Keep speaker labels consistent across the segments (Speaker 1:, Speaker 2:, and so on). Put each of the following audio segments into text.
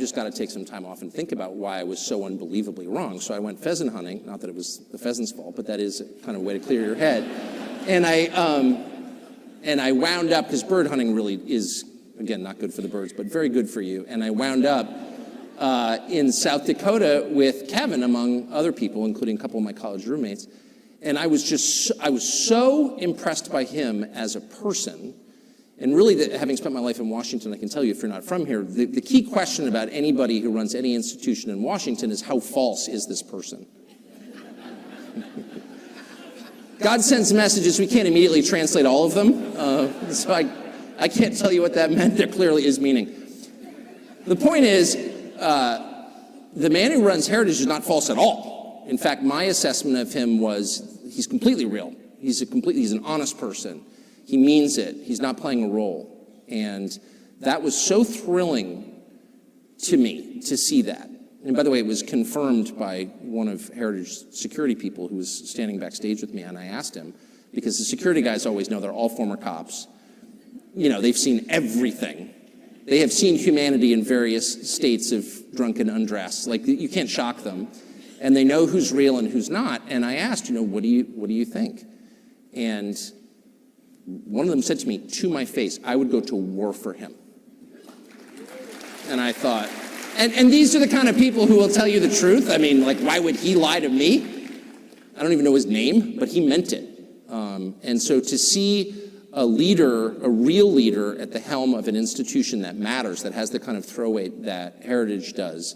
Speaker 1: just got to take some time off and think about why I was so unbelievably wrong. So I went pheasant hunting, not that it was the pheasant's fault, but that is kind of a way to clear your head. And I wound up, because bird hunting really is, again, not good for the birds, but very good for you. And I wound up in South Dakota with Kevin, among other people, including a couple of my college roommates. And I was so impressed by him as a person. And really, having spent my life in Washington, I can tell you, if you're not from here, the key question about anybody who runs any institution in Washington is, how false is this person? God sends messages, we can't immediately translate all of them, so I can't tell you what that meant. There clearly is meaning. The point is, the man who runs Heritage is not false at all. In fact, my assessment of him was, he's completely real. He's an honest person. He means it. He's not playing a role. And that was so thrilling to me to see that. And by the way, it was confirmed by one of Heritage's security people who was standing backstage with me, and I asked him, because the security guys always know they're all former cops. You know, they've seen everything. They have seen humanity in various states of drunken undress. Like, you can't shock them. And they know who's real and who's not. And I asked, what do you think? And one of them said to me, to my face, I would go to war for him. And I thought, and these are the kind of people who will tell you the truth. I mean, like, why would he lie to me? I don't even know his name, but he meant it. And so to see a leader, a real leader at the helm of an institution that matters, that has the kind of throw weight that Heritage does,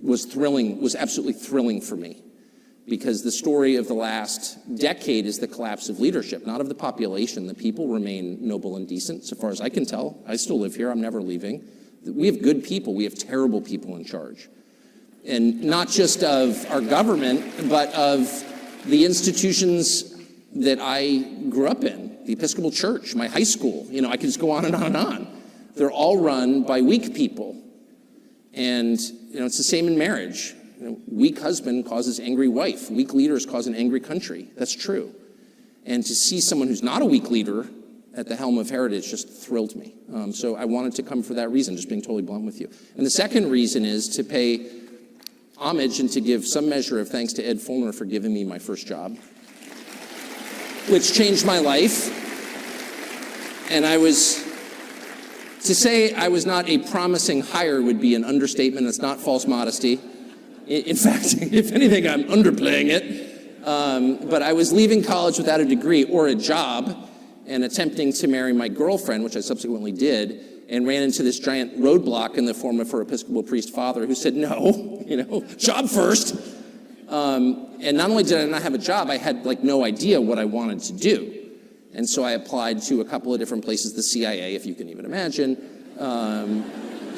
Speaker 1: was thrilling, was absolutely thrilling for me. Because the story of the last decade is the collapse of leadership, not of the population. The people remain noble and decent, so far as I can tell. I still live here, I'm never leaving. We have good people, we have terrible people in charge. And not just of our government, but of the institutions that I grew up in. The Episcopal Church, my high school, I could just go on and on and on. They're all run by weak people. And, it's the same in marriage. Weak husband causes angry wife. Weak leaders cause an angry country. That's true. And to see someone who's not a weak leader at the helm of Heritage just thrilled me. So I wanted to come for that reason, just being totally blunt with you. And the second reason is to pay homage and to give some measure of thanks to Ed Fulner for giving me my first job, which changed my life. And to say I was not a promising hire would be an understatement. It's not false modesty. In fact, if anything, I'm underplaying it. But I was leaving college without a degree or a job and attempting to marry my girlfriend, which I subsequently did, and ran into this giant roadblock in the form of her Episcopal priest father who said, no, job first. And not only did I not have a job, I had no idea what I wanted to do. And so I applied to a couple of different places, the CIA, if you can even imagine,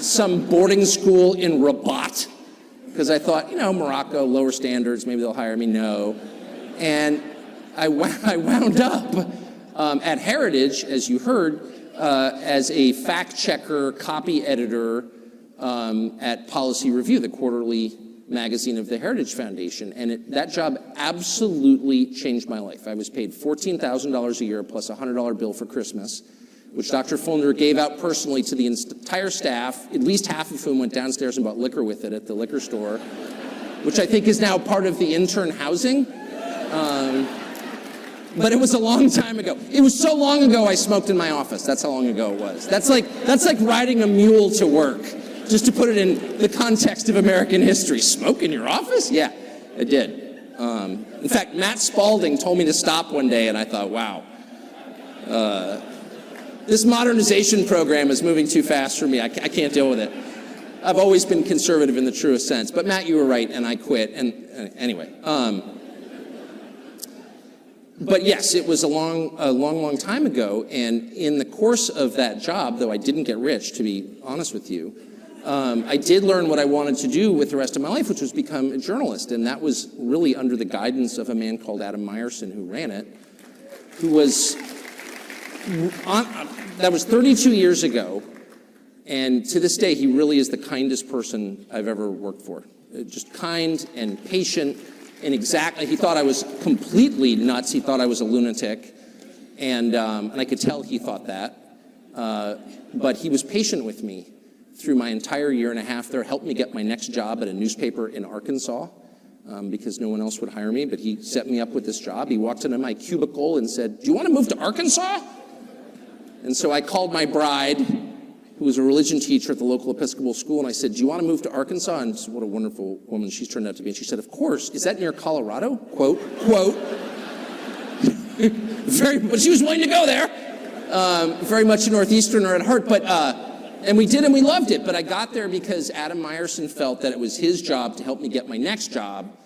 Speaker 1: some boarding school in Rabat, because I thought, Morocco, lower standards, maybe they'll hire me. No. And I wound up at Heritage, as you heard, as a fact checker, copy editor at Policy Review, the quarterly magazine of the Heritage Foundation. And that job absolutely changed my life. I was paid $14,000 a year plus a $100 bill for Christmas, which Dr. Fulner gave out personally to the entire staff, at least half of whom went downstairs and bought liquor with it at the liquor store, which I think is now part of the intern housing. But it was a long time ago. It was so long ago I smoked in my office. That's how long ago it was. That's like riding a mule to work, just to put it in the context of American history. Smoke in your office? Yeah, I did. In fact, Matt Spalding told me to stop one day, and I thought, wow. This modernization program is moving too fast for me. I can't deal with it. I've always been conservative in the truest sense. But Matt, you were right, and I quit. And anyway. But yes, it was a long time ago. And in the course of that job, though I didn't get rich, to be honest with you, I did learn what I wanted to do with the rest of my life, which was become a journalist. And that was really under the guidance of a man called Adam Meyerson, who ran it, who was... that was 32 years ago, and to this day, he really is the kindest person I've ever worked for. Just kind and patient, and he thought I was completely nuts. He thought I was a lunatic, and I could tell he thought that. But he was patient with me through my entire year and a half there, helped me get my next job at a newspaper in Arkansas because no one else would hire me, but he set me up with this job. He walked into my cubicle and said, "Do you want to move to Arkansas?" And so I called my bride, who was a religion teacher at the local Episcopal school, and I said, "Do you want to move to Arkansas?" And what a wonderful woman she's turned out to be. And she said, "Of course. Is that near Colorado?" Quote. But she was willing to go there. Very much a Northeasterner at heart, but and we did, and we loved it. But I got there because Adam Meyerson felt that it was his job to help me get my next job,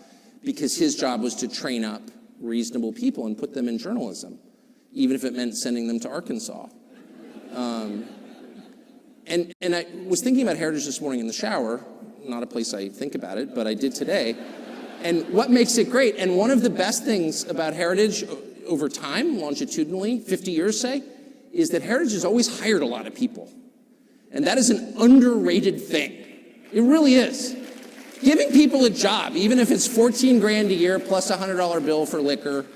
Speaker 1: because his job was to train up reasonable people and put them in journalism, even if it meant sending them to Arkansas. And I was thinking about Heritage this morning in the shower, not a place I think about it, but I did today. And what makes it great, and one of the best things about Heritage over time, longitudinally, 50 years say, is that Heritage has always hired a lot of people. And that is an underrated thing. It really is. Giving people a job, even if it's 14 grand a year plus a $100 bill for liquor,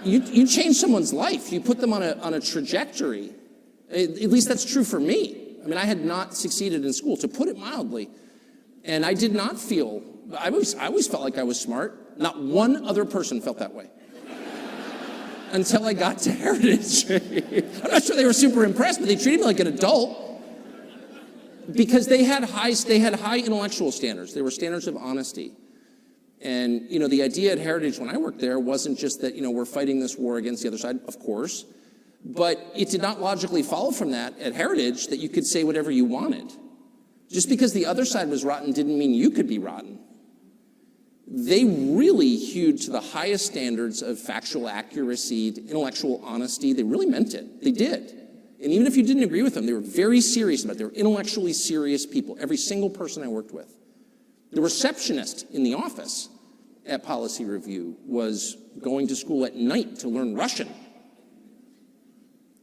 Speaker 1: you change someone's life. You put them on a trajectory. At least that's true for me. I mean, I had not succeeded in school, to put it mildly. And I did not feel, I always felt like I was smart. Not one other person felt that way. Until I got to Heritage. I'm not sure they were super impressed, but they treated me like an adult. Because they had high intellectual standards. They were standards of honesty. And, you know, the idea at Heritage when I worked there wasn't just that, you know, we're fighting this war against the other side, of course. But it did not logically follow from that at Heritage that you could say whatever you wanted. Just because the other side was rotten didn't mean you could be rotten. They really hewed to the highest standards of factual accuracy, intellectual honesty. They really meant it. They did. And even if you didn't agree with them, they were very serious about it. They were intellectually serious people, every single person I worked with. The receptionist in the office at Policy Review was going to school at night to learn Russian.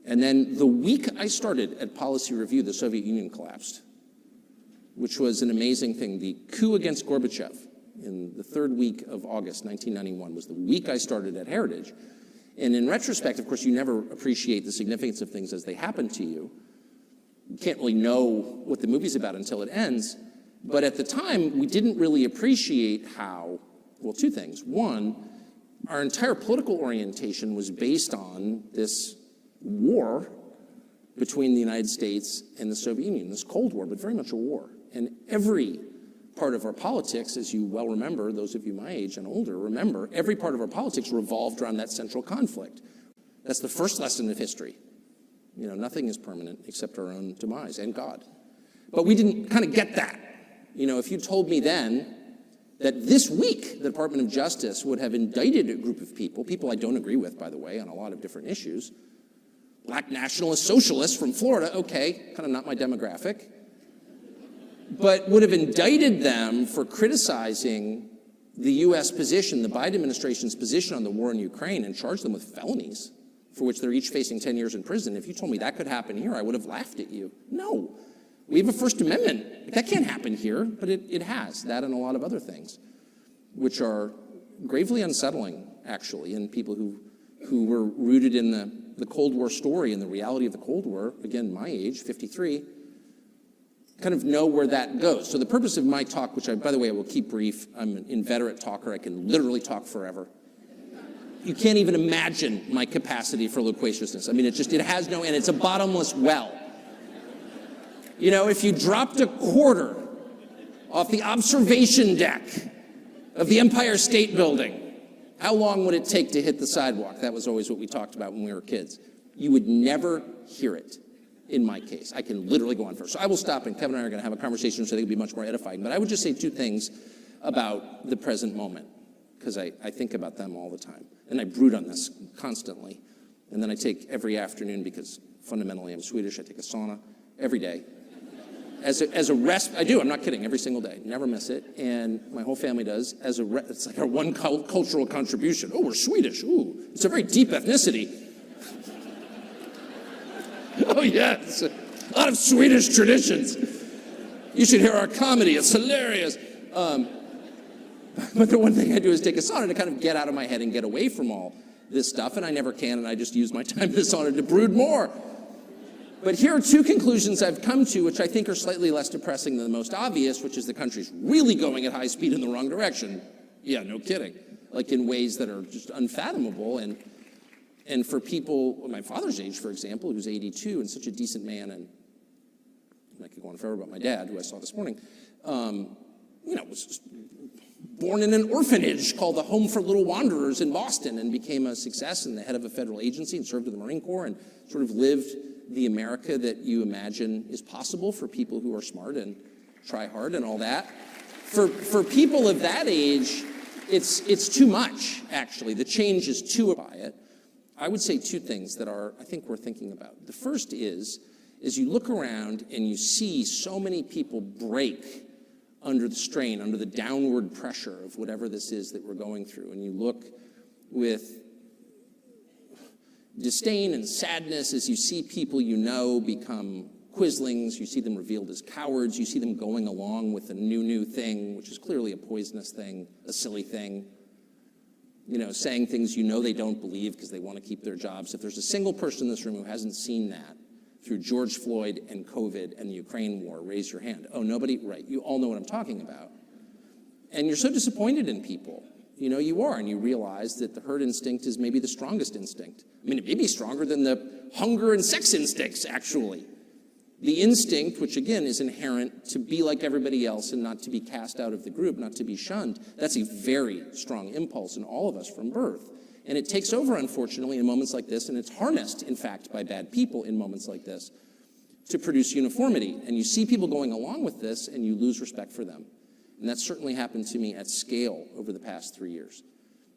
Speaker 1: And then the week I started at Policy Review, the Soviet Union collapsed, which was an amazing thing. The coup against Gorbachev in the third week of August 1991 was the week I started at Heritage. And in retrospect, of course, you never appreciate the significance of things as they happen to you. You can't really know what the movie's about until it ends. But at the time, we didn't really appreciate how, well, two things. One, our entire political orientation was based on this war between the United States and the Soviet Union, this Cold War, but very much a war. And every part of our politics, as you well remember, those of you my age and older remember, every part of our politics revolved around that central conflict. That's the first lesson of history. You know, nothing is permanent except our own demise and God. But we didn't kind of get that. You know, if you told me then that this week the Department of Justice would have indicted a group of people I don't agree with, by the way, on a lot of different issues, black nationalist socialists from Florida, okay, kind of not my demographic, but would have indicted them for criticizing the U.S. position, the Biden administration's position on the war in Ukraine, and charged them with felonies for which they're each facing 10 years in prison. If you told me that could happen here, I would have laughed at you. No. We have a First Amendment. That can't happen here, but it has. That and a lot of other things, which are gravely unsettling, actually, and people who were rooted in the Cold War story and the reality of the Cold War, again, my age, 53, kind of know where that goes. So the purpose of my talk, which by the way, I will keep brief. I'm an inveterate talker. I can literally talk forever. You can't even imagine my capacity for loquaciousness. I mean, it has no end. It's a bottomless well. You know, if you dropped a quarter off the observation deck of the Empire State Building, how long would it take to hit the sidewalk? That was always what we talked about when we were kids. You would never hear it. In my case, I can literally go on first. So I will stop, and Kevin and I are going to have a conversation, which I think will be much more edifying. But I would just say two things about the present moment, because I think about them all the time. And I brood on this constantly. And then I take every afternoon, because fundamentally I'm Swedish, I take a sauna every day. As a rest, I do, I'm not kidding, every single day. Never miss it. And my whole family does. It's like our one cultural contribution. Oh, we're Swedish. Ooh, it's a very deep ethnicity. Oh, yes. A lot of Swedish traditions. You should hear our comedy. It's hilarious. But the one thing I do is take a sauna to kind of get out of my head and get away from all this stuff, and I never can, and I just use my time in the sauna to brood more. But here are two conclusions I've come to, which I think are slightly less depressing than the most obvious, which is the country's really going at high speed in the wrong direction. Yeah, no kidding. Like in ways that are just unfathomable. And for people my father's age, for example, who's 82 and such a decent man, and I could go on forever about my dad, who I saw this morning, was born in an orphanage called the Home for Little Wanderers in Boston and became a success and the head of a federal agency and served in the Marine Corps and sort of lived the America that you imagine is possible for people who are smart and try hard and all that. For people of that age, it's too much, actually. The change is too by it. I would say two things that I think we're thinking about. The first is you look around and you see so many people break under the strain, under the downward pressure of whatever this is that we're going through. And you look with disdain and sadness as you see people you know become quislings, you see them revealed as cowards, you see them going along with a new thing, which is clearly a poisonous thing, a silly thing, saying things they don't believe because they want to keep their jobs. If there's a single person in this room who hasn't seen that through George Floyd and COVID and the Ukraine war, raise your hand. Oh, nobody? Right. You all know what I'm talking about. And you're so disappointed in people. You are, and you realize that the herd instinct is maybe the strongest instinct. I mean, it may be stronger than the hunger and sex instincts, actually. The instinct, which again is inherent to be like everybody else and not to be cast out of the group, not to be shunned, that's a very strong impulse in all of us from birth. And it takes over, unfortunately, in moments like this, and it's harnessed, in fact, by bad people in moments like this, to produce uniformity. And you see people going along with this, and you lose respect for them. And that's certainly happened to me at scale over the past 3 years.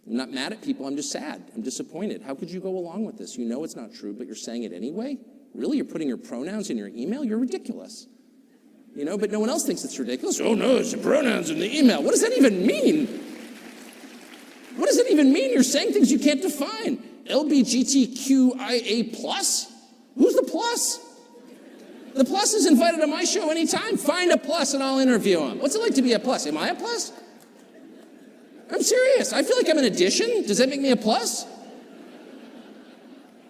Speaker 1: I'm not mad at people, I'm just sad. I'm disappointed. How could you go along with this? You know it's not true, but you're saying it anyway? Really? You're putting your pronouns in your email? You're ridiculous. But no one else thinks it's ridiculous. Oh no, it's the pronouns in the email. What does that even mean? What does it even mean? You're saying things you can't define. LBGTQIA+? Who's the plus? The plus is invited on my show anytime. Find a plus and I'll interview him. What's it like to be a plus? Am I a plus? I'm serious. I feel like I'm an addition. Does that make me a plus?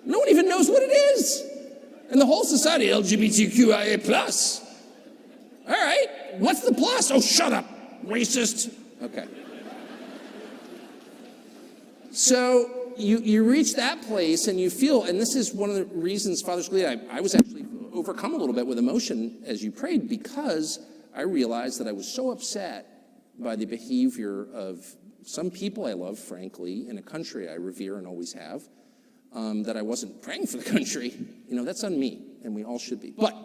Speaker 1: No one even knows what it is. And the whole society, LGBTQIA+. All right, what's the plus? Oh, shut up, racist. Okay. So you reach that place and you feel, and this is one of the reasons, Father Scalia, I was actually overcome a little bit with emotion as you prayed, because I realized that I was so upset by the behavior of some people I love, frankly, in a country I revere and always have, that I wasn't praying for the country. That's on me, and we all should be. But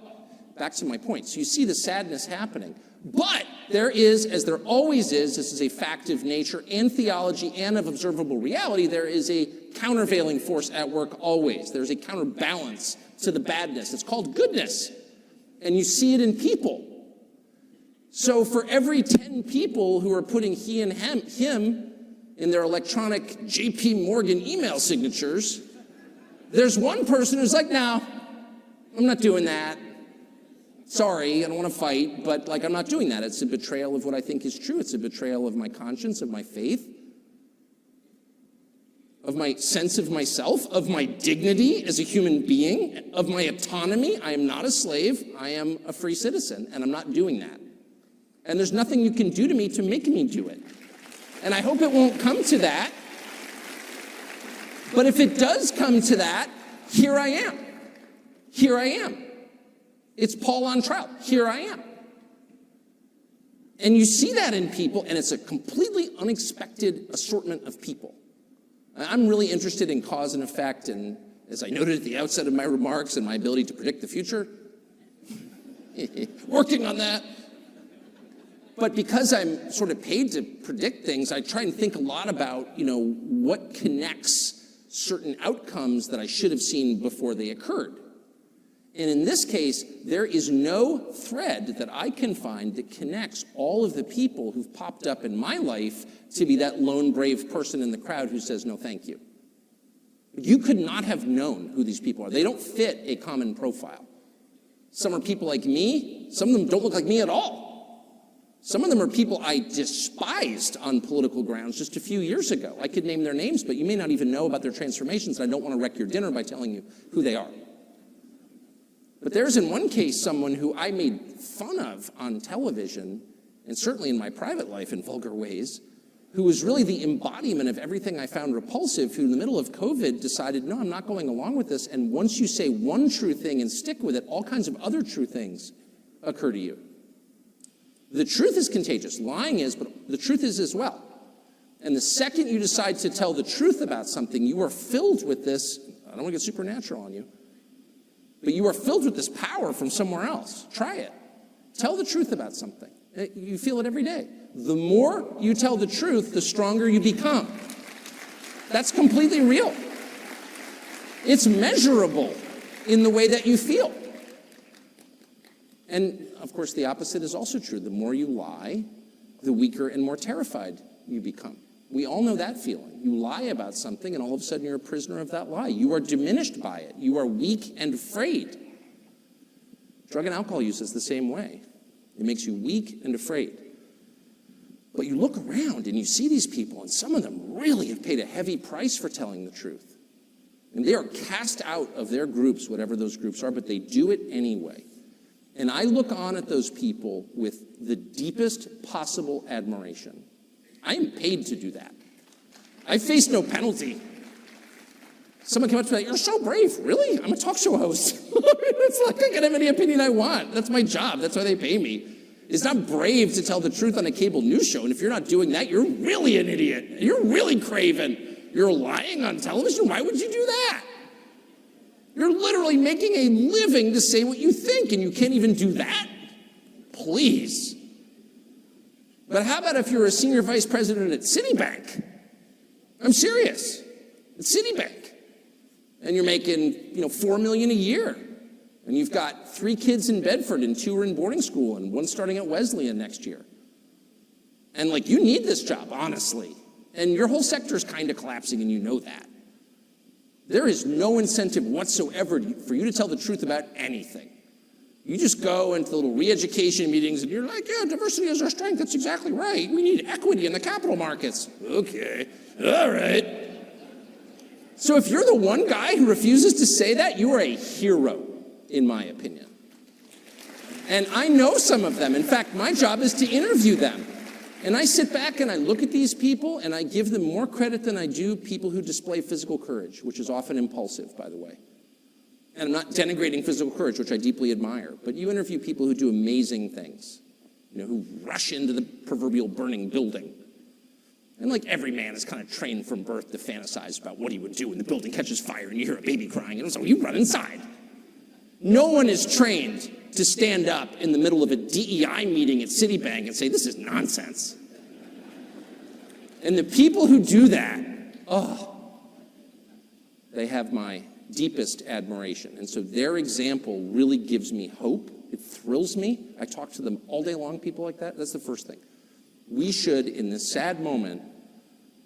Speaker 1: back to my point. So you see the sadness happening. But there is, as there always is, this is a fact of nature and theology and of observable reality, there is a countervailing force at work always. There's a counterbalance to the badness. It's called goodness. And you see it in people. So for every 10 people who are putting he and him in their electronic JP Morgan email signatures, there's one person who's like, no, I'm not doing that. Sorry, I don't want to fight, but I'm not doing that. It's a betrayal of what I think is true. It's a betrayal of my conscience, of my faith, of my sense of myself, of my dignity as a human being, of my autonomy. I am not a slave. I am a free citizen, and I'm not doing that. And there's nothing you can do to me to make me do it. And I hope it won't come to that. But if it does come to that, here I am. Here I am. It's Paul on trial. Here I am. And you see that in people, and it's a completely unexpected assortment of people. I'm really interested in cause and effect, and as I noted at the outset of my remarks and my ability to predict the future, working on that. But because I'm sort of paid to predict things, I try and think a lot about, what connects certain outcomes that I should have seen before they occurred. And in this case, there is no thread that I can find that connects all of the people who've popped up in my life to be that lone brave person in the crowd who says, no, thank you. You could not have known who these people are. They don't fit a common profile. Some are people like me. Some of them don't look like me at all. Some of them are people I despised on political grounds just a few years ago. I could name their names, but you may not even know about their transformations, and I don't want to wreck your dinner by telling you who they are. But there's in one case someone who I made fun of on television, and certainly in my private life in vulgar ways, who was really the embodiment of everything I found repulsive, who in the middle of COVID decided, no, I'm not going along with this. And once you say one true thing and stick with it, all kinds of other true things occur to you. The truth is contagious. Lying is, but the truth is as well. And the second you decide to tell the truth about something, you are filled with this, I don't want to get supernatural on you, but you are filled with this power from somewhere else. Try it. Tell the truth about something. You feel it every day. The more you tell the truth, the stronger you become. That's completely real. It's measurable in the way that you feel. And, of course, the opposite is also true. The more you lie, the weaker and more terrified you become. We all know that feeling. You lie about something, and all of a sudden you're a prisoner of that lie. You are diminished by it. You are weak and afraid. Drug and alcohol use is the same way. It makes you weak and afraid. But you look around and you see these people, and some of them really have paid a heavy price for telling the truth. And they are cast out of their groups, whatever those groups are, but they do it anyway. And I look on at those people with the deepest possible admiration. I am paid to do that. I face no penalty. Someone came up to me, you're so brave. Really? I'm a talk show host. It's like I can have any opinion I want. That's my job. That's why they pay me. It's not brave to tell the truth on a cable news show. And if you're not doing that, you're really an idiot. You're really craven. You're lying on television? Why would you do that? You're literally making a living to say what you think, and you can't even do that? Please. But how about if you're a senior vice president at Citibank? I'm serious. At Citibank. And you're making, $4 million a year. And you've got 3 kids in Bedford and 2 are in boarding school and 1 starting at Wesleyan next year. And you need this job, honestly. And your whole sector is kind of collapsing, and you know that. There is no incentive whatsoever for you to tell the truth about anything. You just go into the little re-education meetings and you're like, yeah, diversity is our strength. That's exactly right. We need equity in the capital markets. Okay, all right. So if you're the one guy who refuses to say that, you are a hero, in my opinion. And I know some of them. In fact, my job is to interview them. And I sit back and I look at these people and I give them more credit than I do people who display physical courage, which is often impulsive, by the way. And I'm not denigrating physical courage, which I deeply admire, but you interview people who do amazing things, who rush into the proverbial burning building. And every man is kind of trained from birth to fantasize about what he would do when the building catches fire and you hear a baby crying, and so you run inside. No one is trained to stand up in the middle of a DEI meeting at Citibank and say, this is nonsense. And the people who do that, they have my deepest admiration. And so their example really gives me hope. It thrills me. I talk to them all day long, people like that. That's the first thing. We should, in this sad moment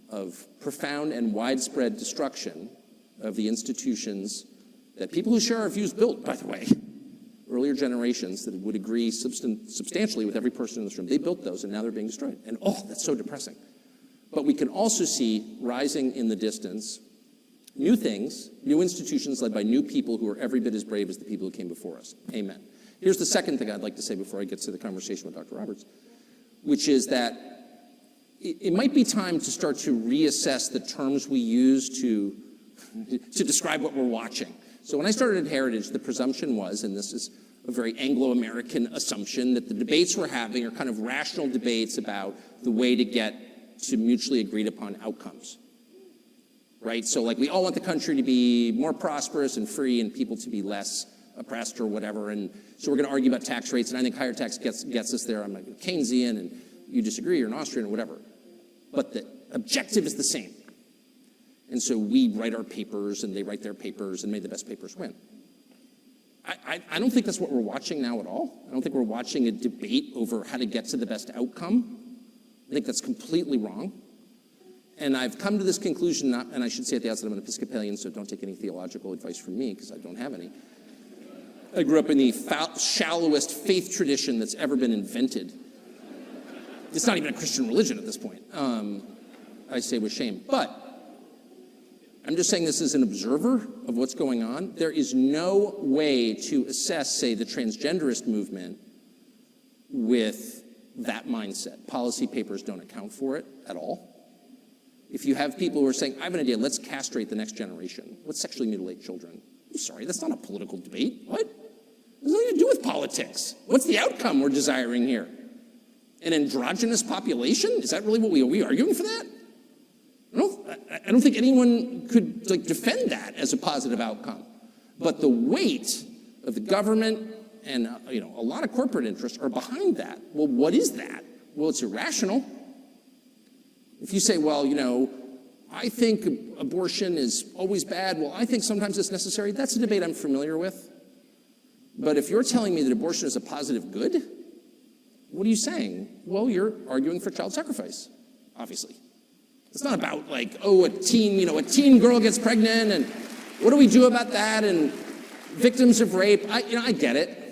Speaker 1: of profound and widespread destruction of the institutions that people who share our views built, by the way, earlier generations that would agree substantially with every person in this room, they built those and now they're being destroyed. And that's so depressing. But we can also see rising in the distance new things, new institutions led by new people who are every bit as brave as the people who came before us. Amen. Here's the second thing I'd like to say before I get to the conversation with Dr. Roberts, which is that it might be time to start to reassess the terms we use to describe what we're watching. So when I started at Heritage, the presumption was, and this is a very Anglo-American assumption, that the debates we're having are kind of rational debates about the way to get to mutually agreed upon outcomes. Right? So we all want the country to be more prosperous and free and people to be less oppressed or whatever. And so we're going to argue about tax rates, and I think higher tax gets us there. I'm a Keynesian, and you disagree, you're an Austrian or whatever. But the objective is the same. And so we write our papers, and they write their papers, and may the best papers win. I don't think that's what we're watching now at all. I don't think we're watching a debate over how to get to the best outcome. I think that's completely wrong. And I've come to this conclusion, and I should say at the outset I'm an Episcopalian, so don't take any theological advice from me, because I don't have any. I grew up in the shallowest faith tradition that's ever been invented. It's not even a Christian religion at this point, I say with shame. But I'm just saying this as an observer of what's going on. There is no way to assess, say, the transgenderist movement with that mindset. Policy papers don't account for it at all. If you have people who are saying, I have an idea, let's castrate the next generation. Let's sexually mutilate children. I'm sorry, that's not a political debate. What? It has nothing to do with politics. What's the outcome we're desiring here? An androgynous population? Is that really what are we arguing for that? I don't think anyone could defend that as a positive outcome. But the weight of the government and a lot of corporate interests are behind that. Well, what is that? Well, it's irrational. If you say, well, I think abortion is always bad, well, I think sometimes it's necessary, that's a debate I'm familiar with. But if you're telling me that abortion is a positive good, what are you saying? Well, you're arguing for child sacrifice, obviously. It's not about a teen girl gets pregnant and what do we do about that and victims of rape. I get it.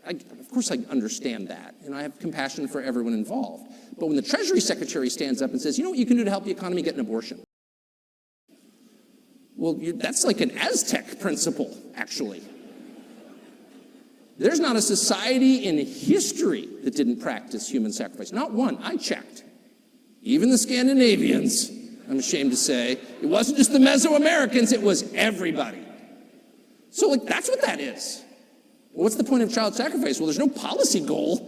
Speaker 1: Of course I understand that, and I have compassion for everyone involved. But when the Treasury Secretary stands up and says, you know what you can do to help the economy? Get an abortion. Well, that's like an Aztec principle, actually. There's not a society in history that didn't practice human sacrifice. Not one. I checked. Even the Scandinavians, I'm ashamed to say. It wasn't just the Mesoamericans, it was everybody. So, that's what that is. Well, what's the point of child sacrifice? Well, there's no policy goal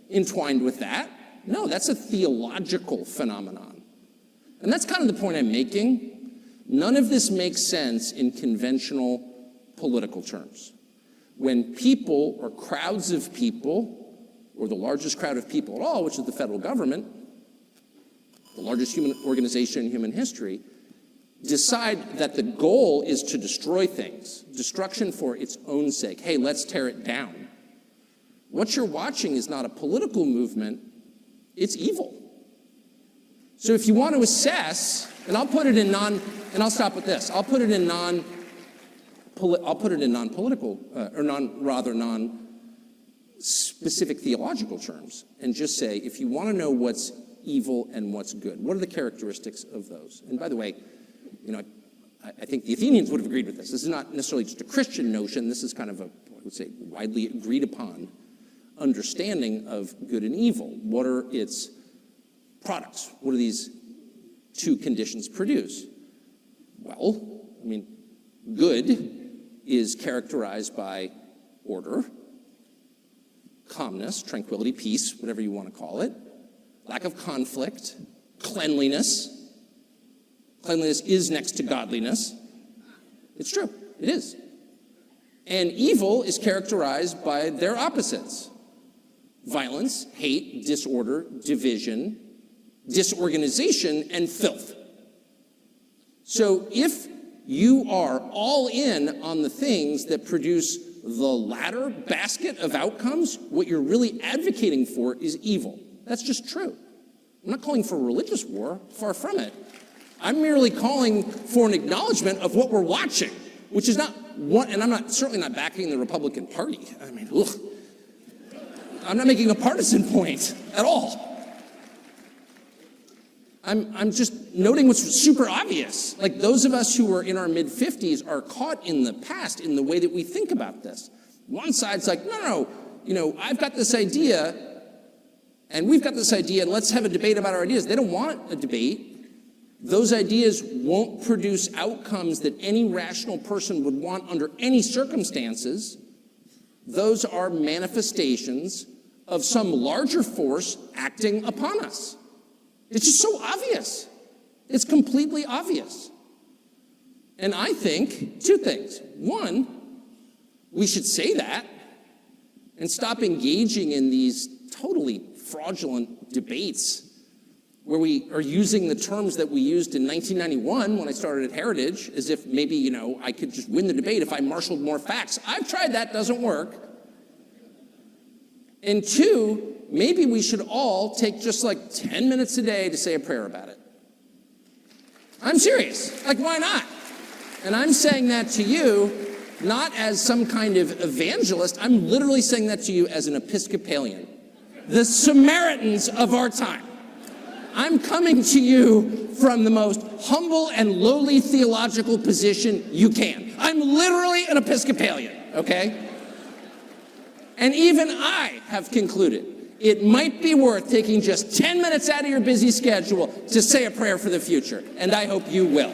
Speaker 1: entwined with that. No, that's a theological phenomenon. And that's kind of the point I'm making. None of this makes sense in conventional political terms. When people or crowds of people, or the largest crowd of people at all, which is the federal government, the largest human organization in human history, decide that the goal is to destroy things, destruction for its own sake. Hey, let's tear it down. What you're watching is not a political movement, it's evil. So if you want to assess, and I'll put it in and I'll stop with this. I'll put it in non-political, or non-specific theological terms, and just say, if you want to know what's evil and what's good, what are the characteristics of those? And by the way, I think the Athenians would have agreed with this. This is not necessarily just a Christian notion. This is kind of I would say, widely agreed upon understanding of good and evil. What are its products? What do these two conditions produce? Well, good is characterized by order, calmness, tranquility, peace, whatever you want to call it, lack of conflict, cleanliness. Cleanliness is next to godliness. It's true, it is. And evil is characterized by their opposites: violence, hate, disorder, division, disorganization, and filth. So if you are all in on the things that produce the latter basket of outcomes, what you're really advocating for is evil. That's just true. I'm not calling for a religious war, far from it. I'm merely calling for an acknowledgement of what we're watching, which is not one, and I'm certainly not backing the Republican Party. I'm not making a partisan point at all. I'm just noting what's super obvious. Those of us who are in our mid-50s are caught in the past in the way that we think about this. One side's like, no, I've got this idea, and we've got this idea, and let's have a debate about our ideas. They don't want a debate. Those ideas won't produce outcomes that any rational person would want under any circumstances. Those are manifestations of some larger force acting upon us. It's just so obvious. It's completely obvious. And I think two things. One, we should say that and stop engaging in these totally fraudulent debates where we are using the terms that we used in 1991 when I started at Heritage, as if maybe, I could just win the debate if I marshaled more facts. I've tried that, doesn't work. And two, maybe we should all take just 10 minutes a day to say a prayer about it. I'm serious. Why not? And I'm saying that to you, not as some kind of evangelist. I'm literally saying that to you as an Episcopalian. The Samaritans of our time. I'm coming to you from the most humble and lowly theological position you can. I'm literally an Episcopalian, okay? And even I have concluded it might be worth taking just 10 minutes out of your busy schedule to say a prayer for the future, and I hope you will.